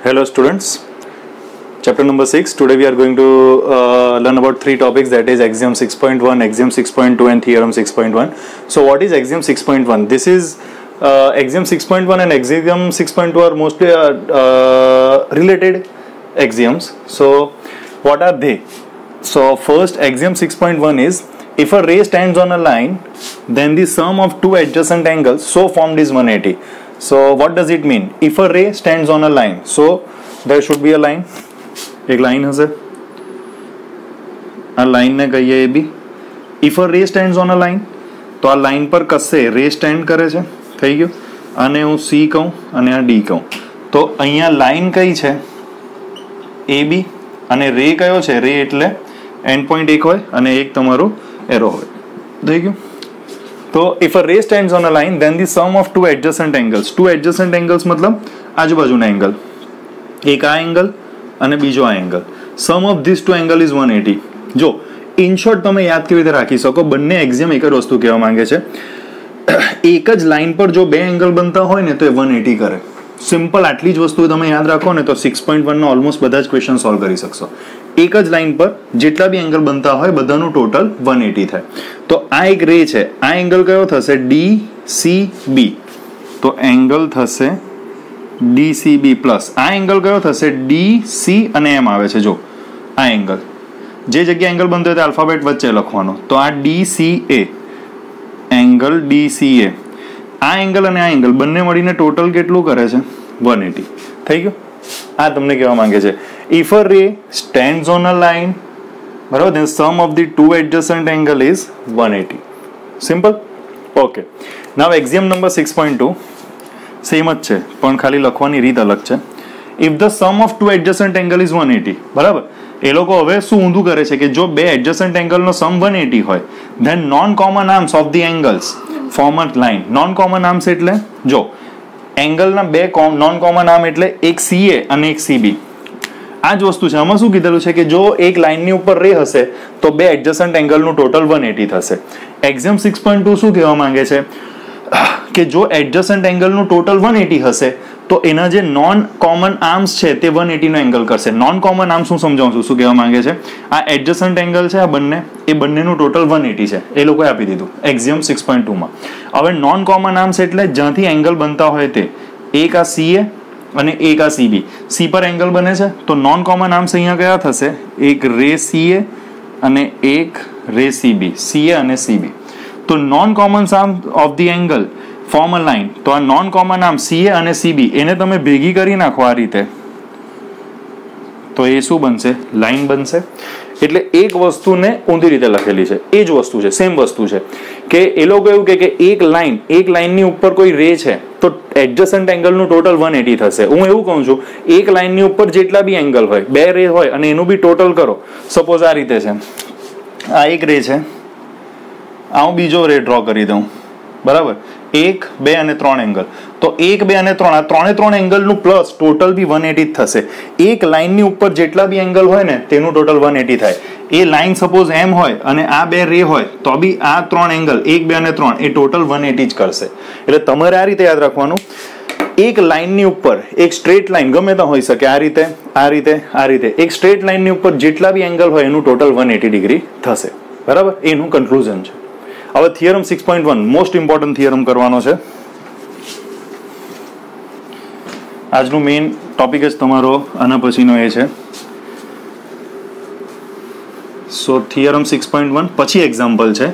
Hello students, chapter number 6. Today we are going to learn about three topics, that is Axiom 6.1, Axiom 6.2 and Theorem 6.1. So what is Axiom 6.1? This is Axiom 6.1 and Axiom 6.2 are mostly related axioms. So what are they? So first, Axiom 6.1 is, if a ray stands on a line, then the sum of two adjacent angles so formed is 180. So what does it mean? If a ray stands on a line, so there should be a line. एक line हसे आ line ने कहिए A B. If a रे स्टेન્ડ્સ on a line, તો આ line પર કશે રે સ્ટેન્ડ કરે છે, થઈ ગયું. આને હું સી કહું અને આ ડી કહું. તો અહીંયા લાઇન કઈ છે? એ બી. અને રે કયો છે? રે એટલે એન્ડ પોઈન્ટ એક હોય અને એક તમારું એરો હોય, થઈ ગયું. તો if a ray stands on a line, then the sum of two adjacent angles. Two adjacent angles મતલબ આજુબાજુના એંગલ, એક આ એંગલ અને બીજો આ angle. Sum of this two angle is 180. જો ઇન શોર્ટ તમે યાદ કેવી રીતે રાખી શકો, બંને એક્ઝામ એક જ વસ્તુ કહેવા માંગે છે. એક જ લાઇન પર જો બે એંગલ બનતા હોય ને તો એ 180 કરે. સિમ્પલ આટલી જ વસ્તુ તમે યાદ રાખો ને તો 6.1 ના ઓલમોસ્ટ બધા જ ક્વેશ્ચન સોલ્વ કરી શકશો. એક જ લાઇન પર જેટલા બી એંગલ બનતા હોય બધાનું ટોટલ 180 થાય. તો આ એક રે છે, આ એંગલ કયો થશે? DCB. તો એંગલ થશે DCB પ્લસ આ એંગલ કયો થશે? DC અને એમ આવે છે. જો આ એંગલ, જે જગ્યાએ એંગલ બનતો હોય તે આલ્ફાબેટ વચ્ચે લખવાનો. તો આ DCA, એંગલ DCA. આ એંગલ અને આ એંગલ બંને મળીને ટોટલ કેટલું કરે છે? 180. થઈ ગયું. આ તમને કહેવા માંગે છે, if a ray stands on a line, બરાબર, then sum of the two adjacent angle is 180. Simple. Okay. Now exam number 6.2 same જ છે પણ ખાલી લખવાની રીત અલગ છે. If the sum of two adjacent angle is 180, બરાબર. એ લોકો હવે શું ઊંધું કરે છે કે જો બે એડજસન્ટ એંગલનો સમ 180 હોય, then non common arms of the angles form a line. Non common arms એટલે જો એંગલના બે નોન કોમન આર્મ એટલે એક CA અને એક CB. આ જ વસ્તુ છે. આમાં શું કીધેલું છે કે જો એક લાઇનની ઉપર રે હશે તો બે એડજસન્ટ એંગલનું ટોટલ 180 થશે. એક્ઝામ 6.2 શું કહેવા માંગે છે કે જો એડજસન્ટ એંગલનું ટોટલ 180 હશે તો એના જે નોન કોમન આર્મ્સ છે તે 180 નો એંગલ કરશે. નોન કોમન આર્મ્સ હું સમજાવું છું શું કહેવા માંગે છે. આ એડજસન્ટ એંગલ છે, આ બંને, એ બંનેનું ટોટલ 180 છે. એ લોકોએ આપી દીધું એક્ઝામ 6.2 માં. હવે નોન કોમન આર્મ્સ એટલે જ્યાંથી એંગલ બનતા હોય તે, એક આ CA અને એક આ CB. C પર એંગલ બને છે તો નોન કોમન આર્મ્સ અહીંયા કયા થશે? એક રે CA અને એક રે CB. CA અને CB. તો non common arm of the angle form a line. તો આ નોન કોમન આર્મ CA અને CB એને તમે ભેગી કરી નાખો આ રીતે, તો એ શું બનશે? લાઇન બનશે. એટલે એક વસ્તુને ઊંધી રીતે લખેલી છે, એ જ વસ્તુ છે, સેમ વસ્તુ છે. કે એ લોકો એવું કે એક લાઇનની ઉપર કોઈ રે છે તો એડજસન્ટ એંગલનું ટોટલ 180 થશે. હું એવું કહું છું, એક લાઇનની ઉપર જેટલા બી એંગલ હોય, બે રે હોય અને એનું બી ટોટલ કરો. સપોઝ આ રીતે છે, આ એક રે છે, આ હું બીજો રે ડ્રો કરી દઉં, બરાબર. 1, 2 અને 3 એંગલ. તો 1, 2 અને 3, આ ત્રણે એંગલનું પ્લસ ટોટલ બી 180 થશે. એક લાઇનની ઉપર જેટલા બી એંગલ હોય ને તેનું ટોટલ 180 થાય. એ લાઇન સપોઝ એમ હોય અને આ બે રે હોય તો બી આ 3 એંગલ 1, 2 અને 3 એ ટોટલ 180 જ કરશે. એટલે તમારે આ રીતે યાદ રાખવાનું, એક લાઇનની ઉપર એક સ્ટ્રેટ લાઇન ગમે ત્યાં હોઈ શકે, આ રીતે, આ રીતે, આ રીતે, એક સ્ટ્રેટ લાઇનની ઉપર જેટલા બી એંગલ હોય એનું ટોટલ 180 ડિગ્રી થશે, બરાબર. એનું કન્ક્લુઝન છે. હવે થિયરમ 6.1 મોસ્ટ ઇમ્પોર્ટન્ટ થિયરમ કરવાનો છે. આજનું મેઇન ટોપિક જ તમારો આના પછીનો એ છે. સો થિયરમ 6.1 પછી એક્ઝામ્પલ છે,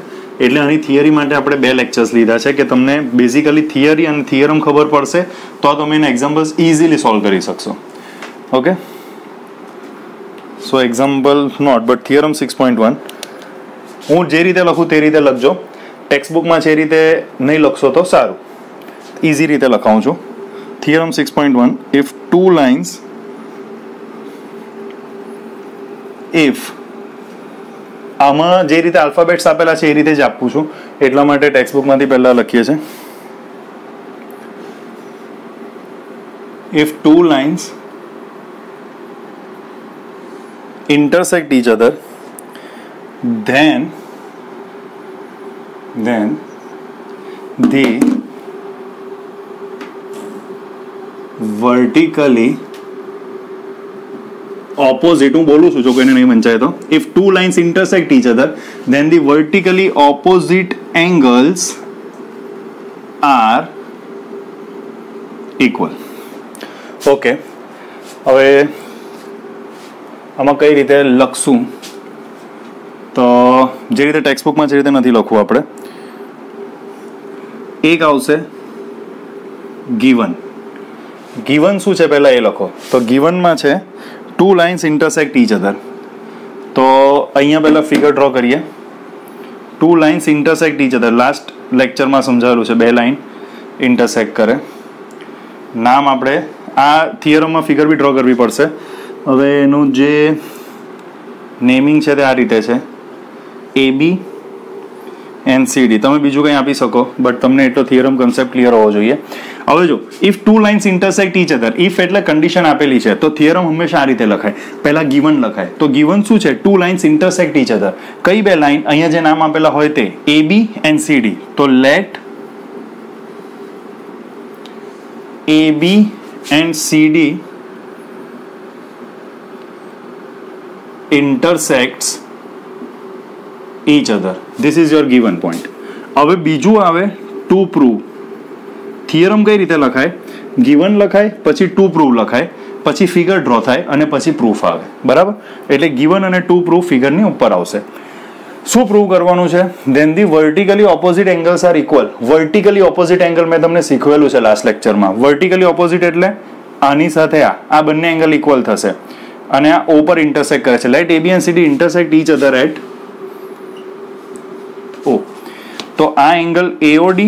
એટલે આની થિયરી માટે આપણે 2 લેક્ચર્સ લીધા છે કે તમને બેઝિકલી થિયરી અને થિયરમ ખબર પડશે તો તમે એના એક્ઝામ્પલ્સ ઇઝીલી સોલ્વ કરી શકશો. Okay. So example note but theorem 6.1 હું જે રીતે લખું તે રીતે લખજો. ટેક્સ્ટબુકમાં જે રીતે નહીં લખશો તો સારું, ઇઝી રીતે લખાવું છું. Theorem 6.1, if two lines, if આમાં જે રીતે આલ્ફાબેટ્સ આપેલા છે એ રીતે જ આપું છું, એટલા માટે ટેક્સ્ટબુકમાંથી પહેલા લખીએ છીએ. if two lines intersect each other, then the vertically opposite, હું બોલું છું જો કોઈને નહીં વંચાય તો, if two lines intersect each other then the vertically opposite angles are equal. Okay, હવે આમાં કઈ રીતે લખશું? તો જે રીતે ટેક્સ્ટબુકમાં જે રીતે નથી લખવું આપણે, એક આવશે ગિવન. ગિવન શું છે પહેલા એ લખો. તો ગિવનમાં છે two lines intersect each other. તો અહીંયા પહેલા ફિગર ડ્રો કરીએ. Two lines intersect each other, last લેક્ચરમાં સમજાવેલું છે, બે લાઇન ઇન્ટરસેક્ટ કરે. નામ આપણે આ થિયરમમાં ફિગર બી ડ્રો કરવી પડશે. હવે એનું જે નેમિંગ છે તે આ રીતે છે, AB and CD. તમે બીજું કંઈ આપી શકો, બટ તમને એટલો થિયરમ કન્સેપ્ટ ક્લિયર હોવો જોઈએ. હવે જો if two lines intersect each other, if એટલે કન્ડિશન આપેલી છે, તો થિયરમ હંમેશા આ રીતે લખાય. પહેલા ગિવન લખાય. તો ગિવન શું છે? Two lines intersect each other. કઈ બે લાઇન? અહીંયા જે નામ આપેલા હોય તે AB and CD. તો late AB and CD intersects each other. This is your given point. હવે બીજું આવે ટુ પ્રૂવ. થિયરમ કઈ રીતે લખાય? ગિવન લખાય, પછી ટુ પ્રૂવ લખાય, પછી ફિગર ડ્રો થાય અને પછી પ્રૂફ આવે. બરાબર? એટલે ગિવન અને ટુ પ્રૂફ ફિગરની ઉપર આવશે. શું પ્રૂવ કરવાનું છે? Then the vertically opposite angles are equal. Vertically opposite angle મેં તમને શીખવેલું છે લાસ્ટ લેક્ચરમાં. વર્ટિકલી ઓપોઝિટ એટલે આની સાથે આ બંને એંગલ ઇક્વલ થશે અને આ O પર ઇન્ટરસેક્ટ કરે છે. Let AB and CD intersect each other at O. તો આ angle AOD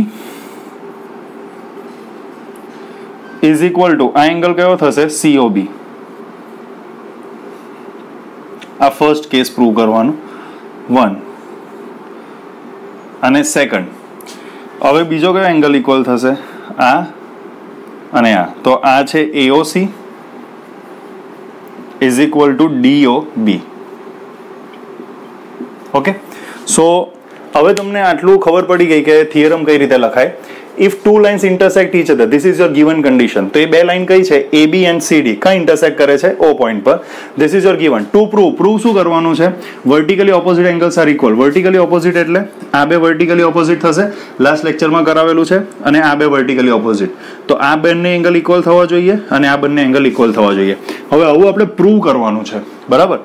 is equal two આ એંગલ કયો થશે? COB. આ ફર્સ્ટ કેસ પ્રૂવ કરવાનું, 1. અને સેકન્ડ, હવે બીજો કયો એંગલ ઇક્વલ થશે? આ અને આ. તો આ છે AOC is equal to DOB. Okay, so હવે તમને આટલું ખબર પડી ગઈ કે થિયરમ કઈ રીતે લખાય. If two lines intersect each other, this is your given condition. તો એ બે લાઇન કઈ છે? AB and CD. કઈ ઇન્ટરસેક્ટ કરે છે? O પોઈન્ટ પર. This is your given. Two prove. Prove શું કરવાનું છે? Vertically opposite angles are equal. Vertically opposite એટલે આ બે વર્ટિકલી ઓપોઝિટ થશે, લાસ્ટ લેક્ચરમાં કરાવેલું છે, અને આ બે વર્ટિકલી ઓપોઝિટ. તો આ બંને એંગલ ઇક્વલ થવા જોઈએ અને આ બંને એંગલ ઇક્વલ થવા જોઈએ. હવે આવું આપણે પ્રૂવ કરવાનું છે. બરાબર?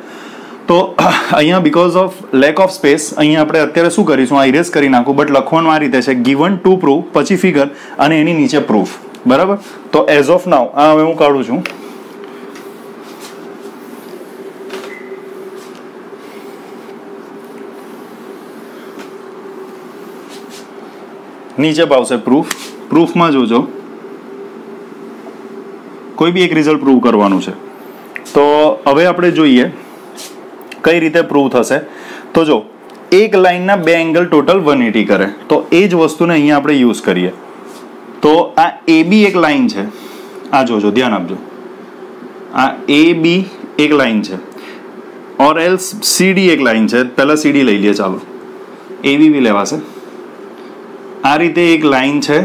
તો અહીંયા because of lack of space અહીંયા આપણે અત્યારે શું કરીશું? આ ઇરેઝ કરી નાખું, બટ લખવાનું આ રીતે છે, ગિવન ટુ પ્રૂવ, પછી ફિગર અને એની નીચે પ્રૂફ. બરાબર? તો એઝ ઓફ નાઉ આ હવે હું કાઢું છું. નીચે પાવશે પ્રૂફ. પ્રૂફમાં જોજો કોઈ બી એક રિઝલ્ટ પ્રૂવ કરવાનું છે. તો હવે આપણે જોઈએ કઈ રીતે પ્રૂવ થશે. તો જો એક લાઇનના બે એંગલ ટોટલ 180 કરે, તો એ જ વસ્તુને અહીંયા આપણે યુઝ કરીએ. તો આ AB એક લાઇન છે, આ જોજો, ધ્યાન આપજો. આ AB એક લાઇન છે, ઓર એલ્સ CD એક લાઇન છે. પહેલા CD લઈ લઈએ, ચાલો, AB બી લેવાશે. આ રીતે એક લાઇન છે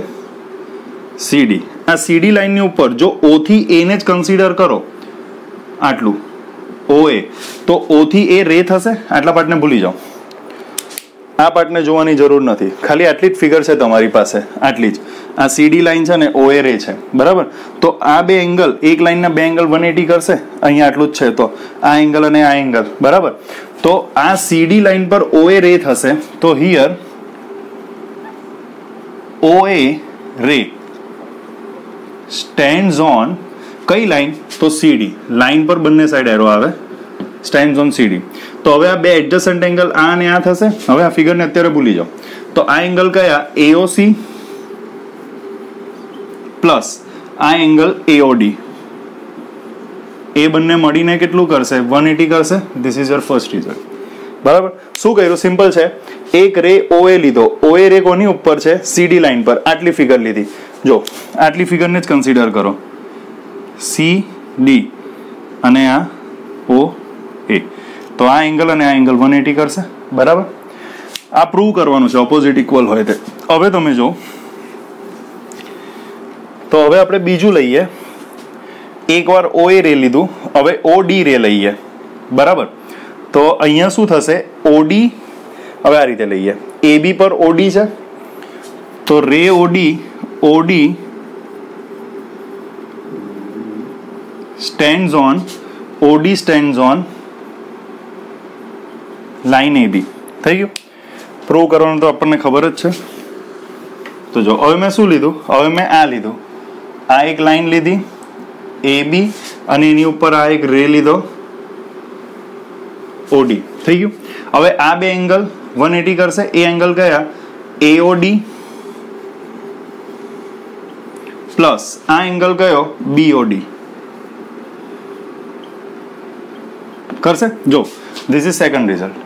CD. આ CD લાઇનની ઉપર જો O થી A ને જ કન્સિડર કરો, આટલું OA, તો O થી A રે થશે. આટલા પાર્ટને ભૂલી જાઓ, આ પાર્ટને જોવાની જરૂર નથી, ખાલી આટલી જ ફિગર છે તમારી પાસે, આટલી જ. આ CD લાઇન છે ને OA રે છે. બરાબર? તો આ બે એંગલ, એક લાઇનના બે એંગલ 180 કરશે. અહીંયા આટલું જ છે, તો આ એંગલ અને આ એંગલ. બરાબર? તો આ CD લાઇન પર OA રે થશે. તો હિયર OA રે સ્ટેન્ડ્સ ઓન કઈ લાઇન? તો CD લાઇન પર બંને સાઈડ એરો આવે, સ્ટેન્ડ્સ ઓન CD. તો હવે આ બે એડજસન્ટ એંગલ આ અને આ થશે. હવે આ ફિગરને અત્યારે ભૂલી જાઓ. તો આ એંગલ કયા? AOC પ્લસ આ એંગલ AOD. એ બંને મળીને કેટલું કરશે? 180 કરશે. This is your first result. બરાબર? શું કર્યું? સિમ્પલ છે. એક રે OA લીધો. OA રે કોની ઉપર છે? CD લાઇન પર. આટલી ફિગર લીધી. જો આટલી ફિગરને જ કન્સિડર કરો, CD અને આ OA. તો આ એંગલ અને આ એંગલ 180 કરશે. બરાબર? આ પ્રૂવ કરવાનું છે ઓપોઝિટ ઇક્વલ હોય તે. હવે તમે જો, તો હવે આપણે બીજું લઈએ. એકવાર OA રે લીધું, હવે OD રે લઈએ, બરાબર. તો અહીંયા શું થશે, OD હવે આ રીતે લઈએ, AB પર OD છે તો રે OD stands on line AB. થઈ ગયું. પ્રૂવ કરવાનું તો આપણને ખબર જ છે. તો જો હવે મેં શું લીધું, હવે મેં આ લીધું, આ એક લાઈન લીધી AB અને એની ઉપર આ એક રે લીધો OD. થઈ ગયું. હવે આ બે એંગલ 180 કરશે. એ એંગલ કયા, AOD પ્લસ આ એંગલ કયો, BOD કરશે. જો this is second result.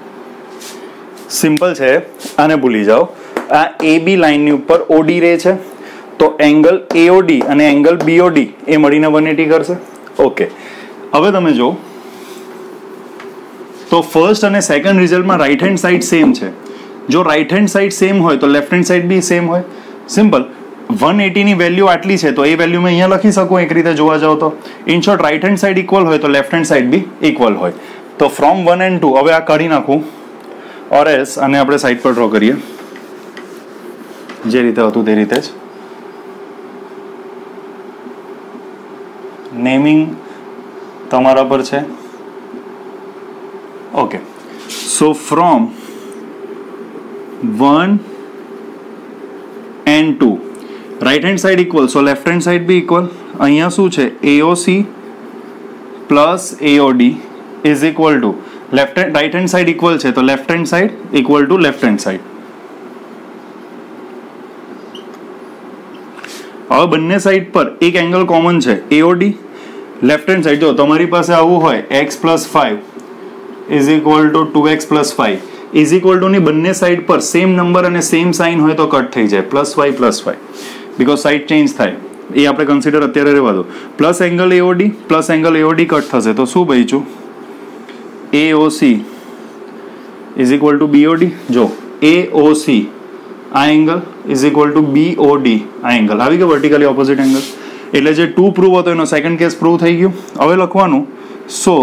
Simple છે, આને ભૂલી જાઓ. આ AB લાઈનની ઉપર OD રે છે તો એંગલ AOD અને એંગલ BOD એ મળીને 180 કરશે. ઓકે, હવે તમે જો તો ફર્સ્ટ અને સેકન્ડ રિઝલ્ટમાં રાઈટ હેન્ડ સાઈડ સેમ છે. જો રાઈટ હેન્ડ સાઈડ સેમ હોય તો left hand side be same હોય. સિમ્પલ. 180 ની વેલ્યુ આટલી છે તો એ વેલ્યુ મેં અહીંયા લખી શકું એક રીતે જોવા જાવ તો. In short, right hand side equal હોય તો left hand side be equal હોય. તો ફ્રોમ 1 and 2 હવે આ કાઢી નાખું ઓર એસ અને આપણે સાઈડ પર ડ્રો કરીએ જે રીતે હતું તે રીતે જ. નેમિંગ તમારા પર છે. Okay, so from 1 and 2 right hand side equal, so left hand side be equal. અહીંયા શું છે, AOC plus AOD is equal to left hand, right hand side equal છે તો left hand side equal to left hand side. હવે બંને side પર એક angle common છે AOD. લેફ્ટ હેન્ડ સાઈડ જો તમારી પાસે આવું હોય x plus 5 is equal to 2x plus 5 is equal two ની બંને સાઈડ પર સેમ નંબર અને સેમ સાઇન હોય તો કટ થઈ જાય +y બીકોઝ સાઈડ ચેન્જ થાય. એ આપણે કન્સિડર અત્યારે રહેવા દો. Plus angle AOD plus angle AOD cut થશે તો શું બચ્યું, AOC is equal two BOD. જો AOC આ angle is equal two BOD આ એંગલ આવી ગયો, વર્ટિકલી ઓપોઝિટ એંગલ. એટલે જે 2 પ્રૂવ હતો એનો સેકન્ડ કેસ પ્રૂવ થઈ ગયું. હવે લખવાનું, સો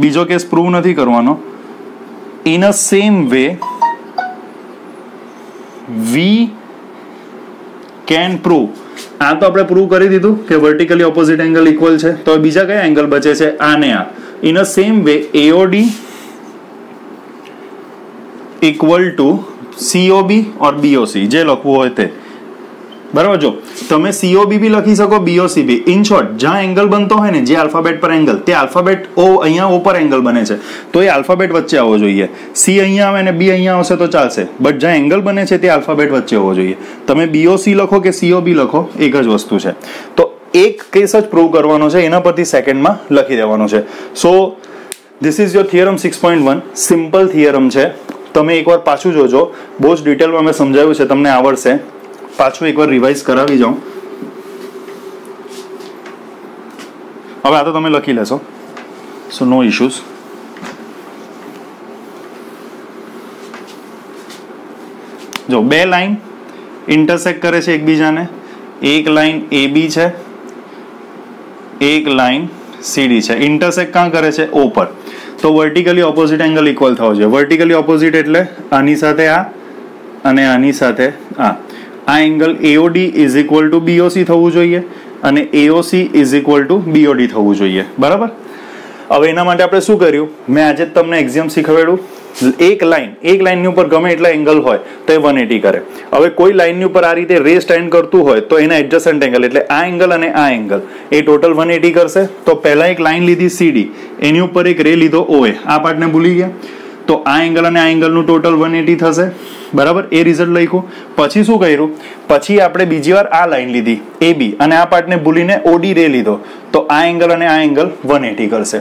બીજો કેસ પ્રૂવ નથી કરવાનો. In a same way we can prove. આ તો આપણે પ્રૂવ કરી દીધું કે વર્ટિકલી ઓપોઝિટ એંગલ ઇક્વલ છે. તો બીજા કયા એંગલ બચે છે, આ ને આ. In a same way AOD equal to COB or BOC જે લખવું હોય તે. બરાબર. જો તમે COB બી લખી શકો, BOC બી. ઇન શોર્ટ, જ્યાં એંગલ બનતો હોય ને જે આલ્ફાબેટ પર એંગલ, તે આલ્ફાબેટ O અહીંયા O પર એંગલ બને છે તો એ આલ્ફાબેટ વચ્ચે આવવો જોઈએ. C અહીંયા આવે ને B અહીંયા આવશે તો ચાલશે, બટ જ્યાં એંગલ બને છે તે આલ્ફાબેટ વચ્ચે હોવો જોઈએ. તમે BOC લખો કે COB લખો, એક જ વસ્તુ છે. તો એક કેસ જ પ્રૂવ કરવાનો છે, એના પરથી સેકન્ડમાં લખી દેવાનો છે. So this is your theorem 6.1. Simple theorem છે. તમે એકવાર પાછું જોજો, બહુ જ ડિટેલમાં મેં સમજાવ્યું છે, તમને આવડશે. પાછું એકવાર રિવાઇઝ કરાવી જાઉં. હવે આ તો તમે લખી લેશો, સો નો ઇશ્યુઝ. જો બે લાઈન ઇન્ટરસેક્ટ કરે છે એકબીજાને. એક લાઈન AB છે, એક લાઈન CD છે. ઇન્ટરસેક્ટ ક્યાં કરે છે, O પર. તો વર્ટિકલી ઓપોઝિટ એંગલ ઇક્વલ થવો જોઈએ. વર્ટિકલી ઓપોઝિટ એટલે આની સાથે આ અને આની સાથે આ. આ angle AOD is equal two BOC થવું જોઈએ અને AOC is equal two BOD થવું જોઈએ. બરાબર. હવે એના માટે આપણે શું કર્યું, મેં આજે જ તમને એક્ઝામ શીખવાડ્યું. એક લાઈનની ઉપર ગમે એટલા એંગલ હોય તો એ 180 કરે. હવે કોઈ લાઈનની ઉપર આ રીતે રે સ્ટેન્ડ કરતું હોય તો એના એડજસન્ટ એંગલ એટલે આ એંગલ અને આ એંગલ એ ટોટલ 180 કરશે. તો પહેલા એક લાઈન લીધી CD, એની ઉપર એક રે લીધો OA. આ પાર્ટને ભૂલી ગયા તો આ એંગલ અને આ એંગલનું ટોટલ 180 થશે. બરાબર. એ રિઝલ્ટ લખ્યું. પછી શું કર્યું, પછી આપણે બીજી વાર આ લાઈન લીધી AB અને આ પાર્ટને ભૂલીને OD રે લીધો તો આ એંગલ અને આ એંગલ 180 કરશે.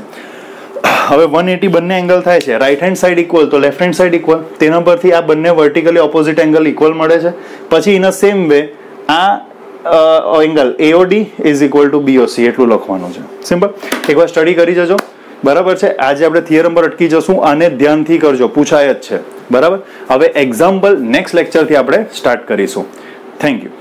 હવે 180 બંને એંગલ થાય છે, રાઈટ હેન્ડ સાઈડ ઇક્વલ તો લેફ્ટ હેન્ડ સાઈડ ઇક્વલ. તેના પરથી આ બંને વર્ટિકલી ઓપોઝિટ એંગલ ઇક્વલ મળે છે. પછી ઇન અ સેમ વે આ angle AOD is equal two BOC એટલું લખવાનું છે. સિમ્પલ. એકવાર સ્ટડી કરી જજો. બરાબર છે. આજે આપણે થિયરમ પર અટકી જશું અને ધ્યાનથી કરજો, પૂછાય જ છે. બરાબર. હવે એક્ઝામ્પલ નેક્સ્ટ લેક્ચરથી આપણે સ્ટાર્ટ કરીશું. Thank you.